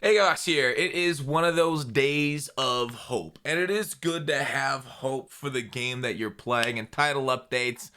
Hey guys, here. It is one of those days of hope, and it is good to have hope for the game that you're playing. And title updates,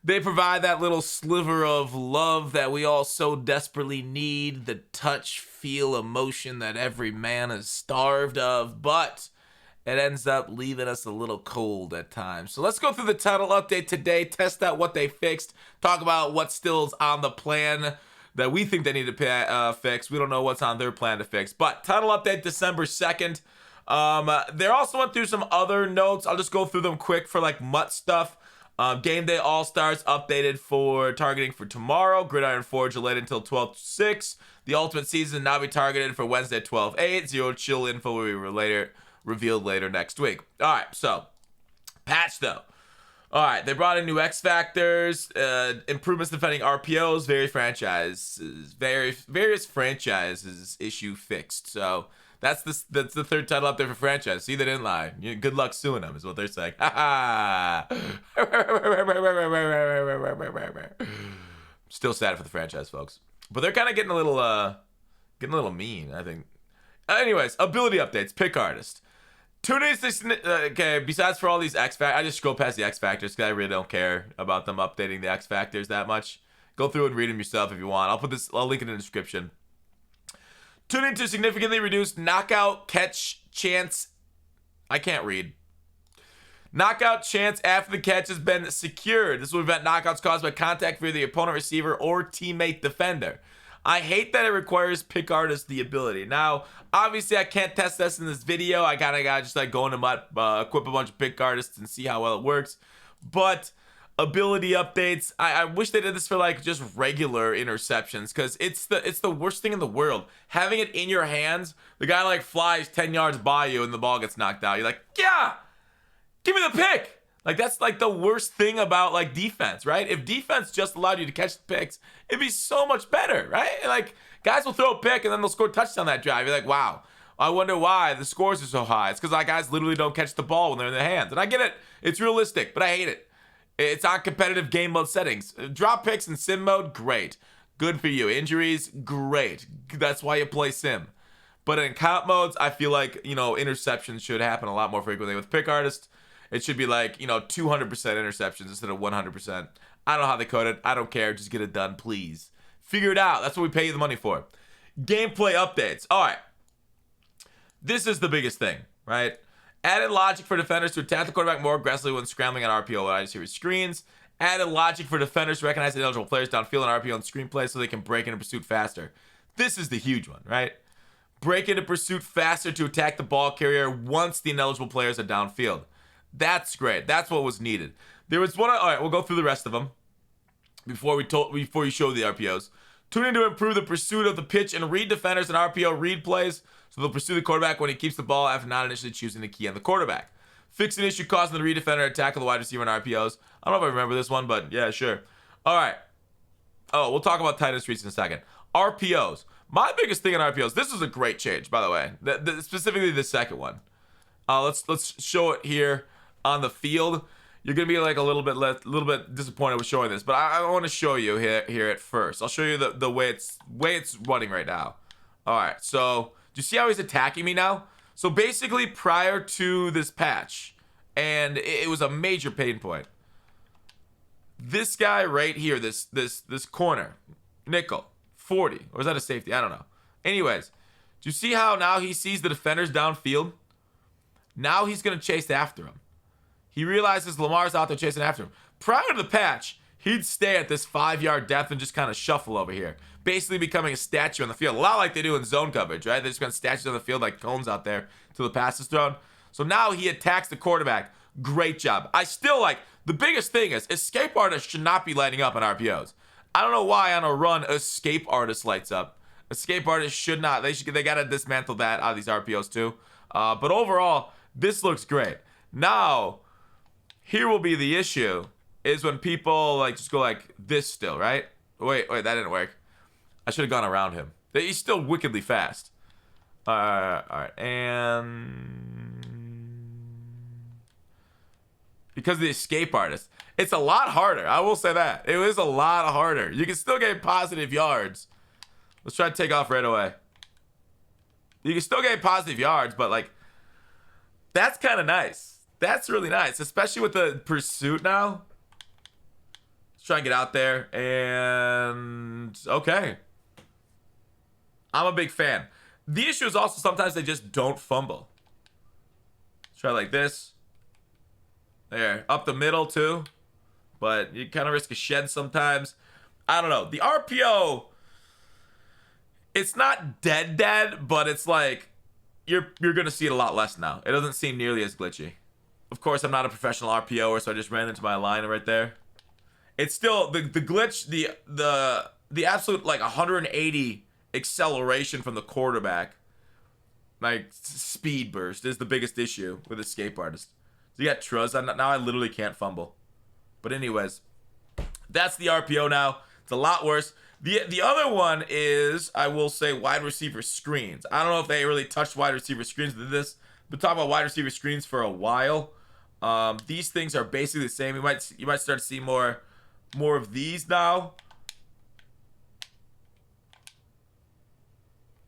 they provide that little sliver of love that we all so desperately need, the touch, feel, emotion that every man is starved of, but it ends up leaving us a little cold at times. So let's go through the title update today, test out what they fixed, talk about what still is on the plan that we think they need to fix. We don't know what's on their plan to fix. But title update December 2nd. They also went through some other notes. I'll just go through them quick for like MUT stuff. Game Day All-Stars updated for targeting for tomorrow. Gridiron Forge delayed until 12/6. The Ultimate Season now be targeted for Wednesday 12/8. Zero Chill info will be revealed later next week. All right, so patch though. All right, they brought in new X Factors, improvements defending RPOs, various franchises issue fixed. So that's the third title up there for franchise. See, they didn't lie. Good luck suing them, is what they're saying. Still sad for the franchise, folks, but they're kind of getting a little mean, I think. Anyways, ability updates, pick artist. Okay, besides for all these X Factors, I just scroll past the X Factors because I really don't care about them updating the X Factors that much. Go through and read them yourself if you want. I'll link it in the description. Tuning to significantly reduced knockout catch chance. I can't read. Knockout chance after the catch has been secured. This will prevent knockouts caused by contact via the opponent receiver or teammate defender. I hate that it requires pick artist the ability. Now, obviously, I can't test this in this video. I kind of got to just like go into MUT, equip a bunch of pick artists and see how well it works. But ability updates, I wish they did this for like just regular interceptions, because it's the worst thing in the world. Having it in your hands, the guy like flies 10 yards by you and the ball gets knocked out. You're like, yeah, give me the pick. Like, that's like the worst thing about like defense, right? If defense just allowed you to catch the picks, it'd be so much better, right? Like, guys will throw a pick and then they'll score a touchdown that drive. You're like, wow, I wonder why the scores are so high. It's because like guys literally don't catch the ball when they're in their hands. And I get it. It's realistic, but I hate it. It's on competitive game mode settings. Drop picks in sim mode, great. Good for you. Injuries, great. That's why you play sim. But in comp modes, I feel like, interceptions should happen a lot more frequently. With pick artists, it should be like, 200% interceptions instead of 100%. I don't know how they code it. I don't care. Just get it done, please. Figure it out. That's what we pay you the money for. Gameplay updates. All right. This is the biggest thing, right? Added logic for defenders to attack the quarterback more aggressively when scrambling on RPO wide series screens. Added logic for defenders to recognize ineligible players downfield on RPO and screenplay so they can break into pursuit faster. This is the huge one, right? Break into pursuit faster to attack the ball carrier once the ineligible players are downfield. That's great. That's what was needed. There was one. All right, we'll go through the rest of them before you show the RPOs. Tuning to improve the pursuit of the pitch and read defenders and RPO read plays, so they'll pursue the quarterback when he keeps the ball after not initially choosing the key on the quarterback. Fix an issue causing the read defender to tackle the wide receiver and RPOs. I don't know if I remember this one, but yeah, sure. All right. Oh, we'll talk about tight end streets in a second. RPOs. My biggest thing in RPOs. This is a great change, by the way. Specifically the second one. Let's show it here on the field. You're gonna be like a little bit disappointed with showing this, but I want to show you here at first. I'll show you the way it's running right now. All right, so do you see how he's attacking me now? So basically, prior to this patch, and it was a major pain point. This guy right here, this corner, nickel, 40, or is that a safety? I don't know. Anyways, do you see how now he sees the defenders downfield? Now he's gonna chase after him. He realizes Lamar's out there chasing after him. Prior to the patch, he'd stay at this 5-yard depth and just kind of shuffle over here, basically becoming a statue on the field, a lot like they do in zone coverage, right? They just got statues on the field like cones out there till the pass is thrown. So now he attacks the quarterback. Great job. I still like, the biggest thing is escape artists should not be lighting up on RPOs. I don't know why on a run escape artist lights up. Escape artists should not. They gotta dismantle that out of these RPOs too. But overall, this looks great. Now, here will be the issue, is when people like just go like this still, right? Wait, that didn't work. I should have gone around him. He's still wickedly fast. All right, and because of the escape artist, it's a lot harder. I will say that. It is a lot harder. You can still get positive yards. Let's try to take off right away. You can still get positive yards, but like that's kind of nice. That's really nice, especially with the pursuit now. Let's try and get out there. And okay. I'm a big fan. The issue is also sometimes they just don't fumble. Let's try like this. There. Up the middle too. But you kind of risk a shed sometimes. I don't know. The RPO, it's not dead, but it's like you're going to see it a lot less now. It doesn't seem nearly as glitchy. Of course, I'm not a professional RPOer, so I just ran into my line right there. It's still the glitch, the absolute like 180 acceleration from the quarterback, like speed burst, is the biggest issue with Escape Artist. So you got Truz. Now I literally can't fumble. But anyways, that's the RPO now. It's a lot worse. The other one is, I will say, wide receiver screens. I don't know if they really touched wide receiver screens with this. Been talking about wide receiver screens for a while. These things are basically the same. You might start to see more of these now.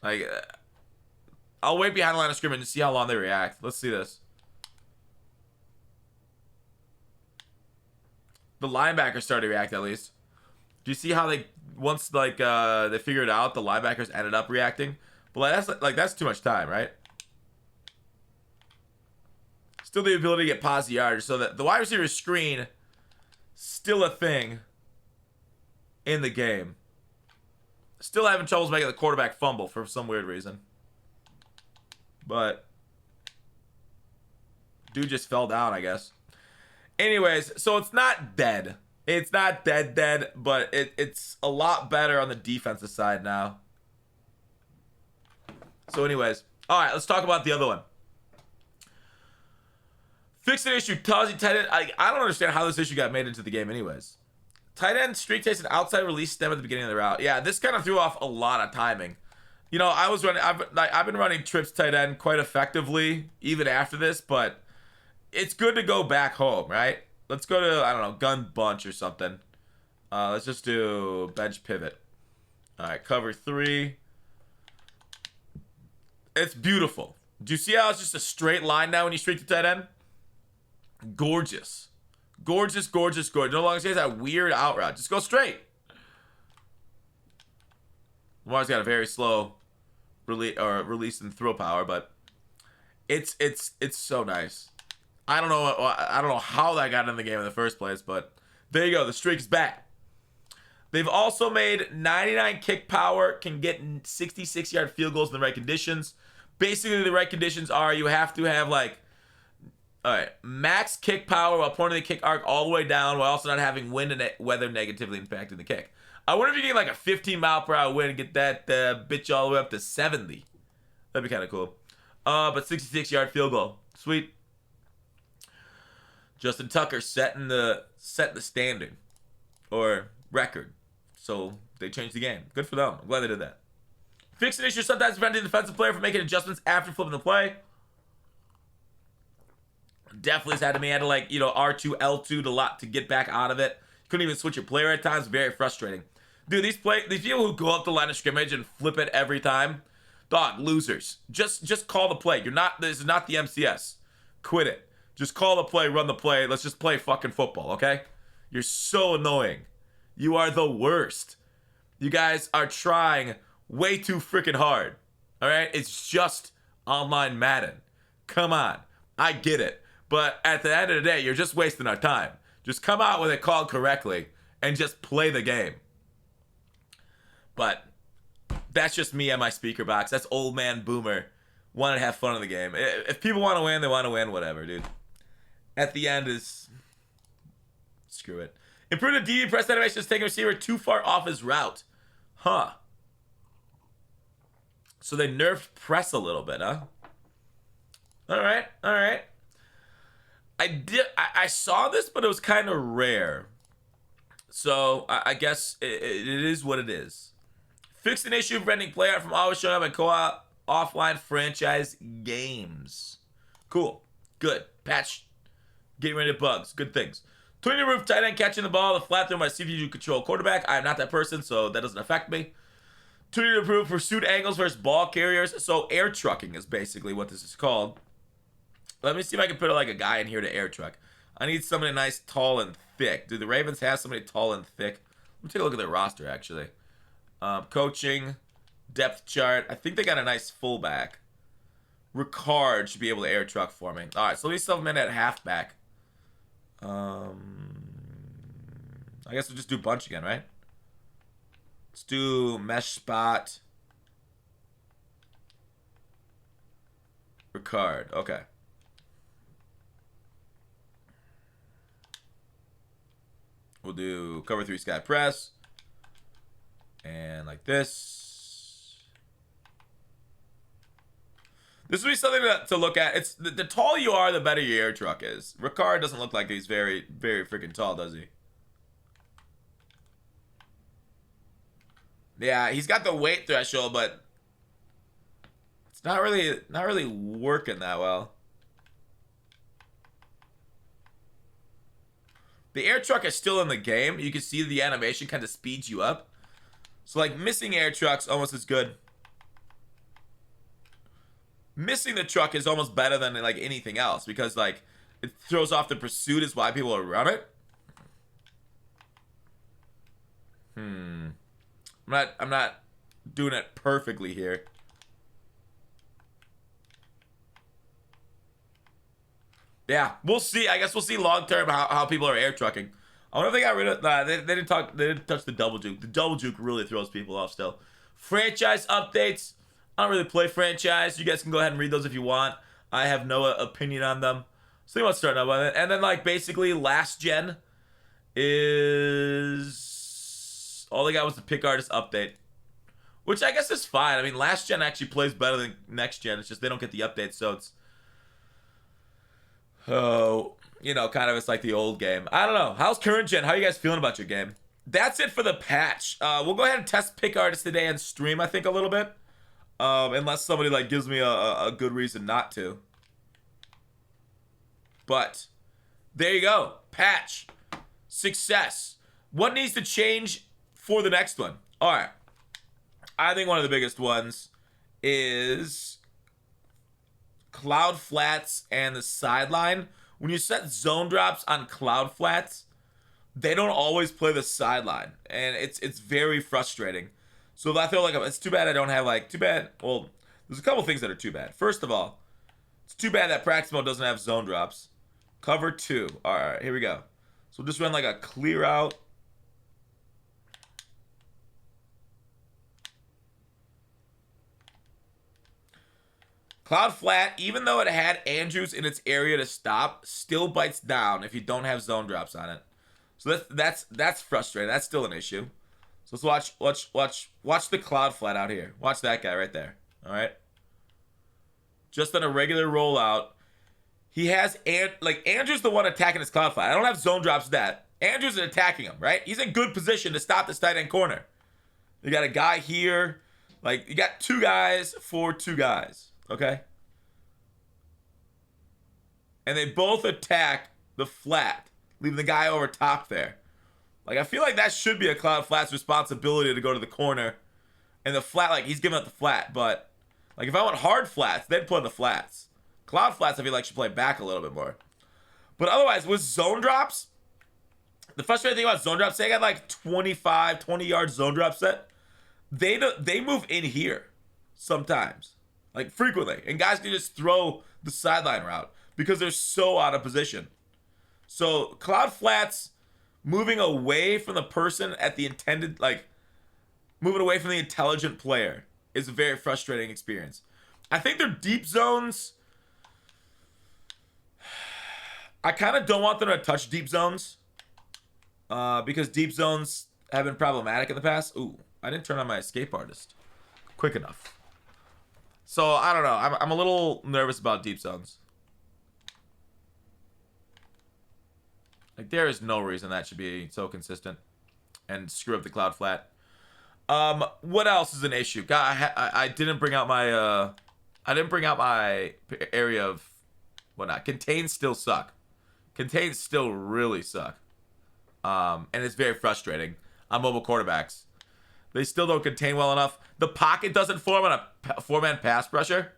Like, I'll wait behind the line of scrimmage and see how long they react. Let's see this. The linebackers started to react at least. Do you see how they once like they figured it out, the linebackers ended up reacting? But that's too much time, right? Still the ability to get positive yards, so that the wide receiver screen still a thing in the game. Still having troubles making the quarterback fumble for some weird reason. But dude just fell down, I guess. Anyways, so it's not dead. It's not dead, but it's a lot better on the defensive side now. So anyways, all right, let's talk about the other one. Fix an issue. Tazi tight end. I don't understand how this issue got made into the game anyways. Tight end streak takes an outside release stem at the beginning of the route. Yeah, this kind of threw off a lot of timing. You know, I've been running trips tight end quite effectively even after this, but it's good to go back home, right? Let's go to, I don't know, gun bunch or something. Let's just do bench pivot. All right, cover 3. It's beautiful. Do you see how it's just a straight line now when you streak to tight end? Gorgeous. Gorgeous. No longer says that weird out route. Just go straight. Lamar's got a very slow release and throw power, but it's so nice. I don't know how that got in the game in the first place, but there you go. The streak's back. They've also made 99 kick power, can get 66-yard field goals in the right conditions. Basically, the right conditions are you have to have like, all right, max kick power while pointing the kick arc all the way down while also not having wind and weather negatively impacting the kick. I wonder if you get like a 15-mile-per-hour wind and get that bitch all the way up to 70. That'd be kind of cool. But 66-yard field goal. Sweet. Justin Tucker setting the standard or record. So they changed the game. Good for them. I'm glad they did that. Fix an issue sometimes preventing the defensive player from making adjustments after flipping the play. Definitely has had to be had to like, you know, R2, L2 to get back out of it. Couldn't even switch your player at times. Very frustrating. Dude, these people who go up the line of scrimmage and flip it every time, dog, losers. Just call the play. This is not the MCS. Quit it. Just call the play, run the play. Let's just play fucking football, okay? You're so annoying. You are the worst. You guys are trying way too freaking hard. All right? It's just online Madden. Come on. I get it. But at the end of the day, you're just wasting our time. Just come out with it called correctly and just play the game. But that's just me and my speaker box. That's old man boomer. Want to have fun in the game. If people want to win, they want to win. Whatever, dude. At the end is... Screw it. Improved DB press animation is taking receiver too far off his route. Huh. So they nerfed press a little bit, huh? Alright. I saw this, but it was kind of rare. So I guess it is what it is. Fixed an issue preventing player from always showing up in co-op offline franchise games. Cool. Good. Patch. Getting rid of bugs. Good things. Twin your roof, tight end catching the ball, the flat throw my CPU control quarterback. I am not that person, so that doesn't affect me. Tuning to improve pursuit angles versus ball carriers. So air trucking is basically what this is called. Let me see if I can put like a guy in here to air truck. I need somebody nice, tall, and thick. Do the Ravens have somebody tall and thick? Let me take a look at their roster, actually. Coaching, depth chart. I think they got a nice fullback. Ricard should be able to air truck for me. All right, so let me sub him in at halfback. I guess we'll just do bunch again, right? Let's do mesh spot. Ricard, okay. We'll do cover 3 sky press. And like this. This would be something to look at. It's the taller you are, the better your air truck is. Ricard doesn't look like he's very, very freaking tall, does he? Yeah, he's got the weight threshold, but it's not really working that well. The air truck is still in the game. You can see the animation kind of speeds you up. So, like, missing air truck's almost as good. Missing the truck is almost better than, like, anything else. Because, like, it throws off the pursuit is why people run it. I'm not doing it perfectly here. Yeah, we'll see. I guess we'll see long term how people are air trucking. I wonder if they got rid of. They didn't talk. They didn't touch the double juke. The double juke really throws people off. Still, franchise updates. I don't really play franchise. You guys can go ahead and read those if you want. I have no opinion on them. So think about starting up with it. And then like basically last gen is all they got was the pick artist update, which I guess is fine. I mean, last gen actually plays better than next gen. It's just they don't get the updates, so it's. Oh, you know, kind of it's like the old game. I don't know. How's current gen? How are you guys feeling about your game? That's it for the patch. We'll go ahead and test pick artists today and stream, I think, a little bit. Unless somebody like gives me a good reason not to. But there you go. Patch. Success. What needs to change for the next one? All right. I think one of the biggest ones is cloud flats and the sideline. When you set zone drops on cloud flats, they don't always play the sideline, and it's very frustrating. So I feel like it's too bad I don't have like too bad. Well, there's a couple things that are too bad. First of all, it's too bad that practice mode doesn't have zone drops. Cover 2. All right, here we go. So we'll just run like a clear out. Cloud flat, even though it had Andrews in its area to stop, still bites down if you don't have zone drops on it. So that's frustrating. That's still an issue. So let's watch the cloud flat out here. Watch that guy right there. All right. Just on a regular rollout, he has Andrews the one attacking his cloud flat. I don't have zone drops that. Andrews is attacking him, right? He's in good position to stop this tight end corner. You got a guy here, like you got 2 guys for 2 guys. Okay? And they both attack the flat, leaving the guy over top there. Like, I feel like that should be a cloud flat's responsibility to go to the corner. And the flat, like, he's giving up the flat. But, like, if I want hard flats, they'd play the flats. Cloud flats, I feel like, should play back a little bit more. But otherwise, with zone drops, the frustrating thing about zone drops, they got, like, 25, 20-yard zone drop set. They move in here sometimes. Like, frequently. And guys can just throw the sideline route because they're so out of position. So, cloud flats moving away from the person at the intended, like, moving away from the intelligent player is a very frustrating experience. I think their deep zones, I kind of don't want them to touch deep zones because deep zones have been problematic in the past. Ooh, I didn't turn on my escape artist quick enough. So, I don't know. I'm a little nervous about deep zones. Like, there is no reason that should be so consistent and screw up the cloud flat. What else is an issue? God, I didn't bring out my, area of whatnot. Contains still suck. Contains still really suck. And it's very frustrating on mobile quarterbacks. They still don't contain well enough. The pocket doesn't form on a four-man pass rusher.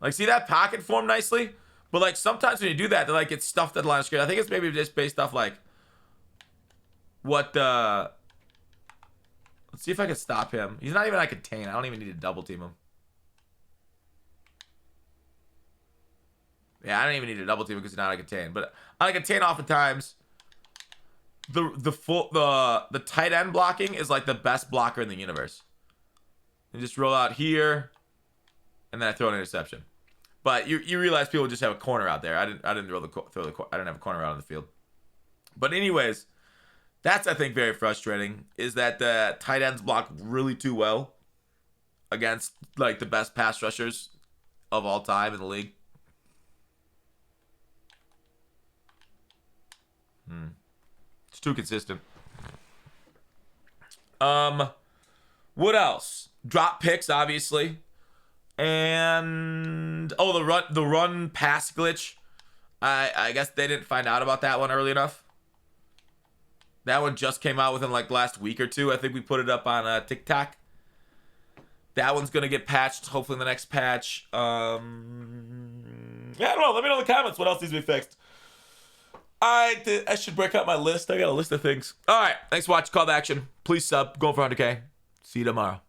Like, see that pocket form nicely? But, like, sometimes when you do that, they, like, get stuffed at the line of scrimmage. I think it's maybe just based off, like, what the... Let's see if I can stop him. He's not even on contain. I don't even need to double team him. Yeah, I don't even need to double team him because he's not on contain. But on contain, oftentimes, the tight end blocking is, like, the best blocker in the universe. You just roll out here, and then I throw an interception. But you realize people just have a corner out there. I didn't I didn't have a corner out on the field. But anyways, that's I think very frustrating. Is that the tight ends block really too well against like the best pass rushers of all time in the league. It's too consistent. What else? Drop picks, obviously. And the run pass glitch. I guess they didn't find out about that one early enough. That one just came out within like last week or two. I think we put it up on TikTok. That one's gonna get patched hopefully in the next patch. Yeah, I don't know. Let me know in the comments what else needs to be fixed. I should break out my list. I got a list of things. All right, thanks for watching. Call to action. Please sub. Going for 100K. See you tomorrow.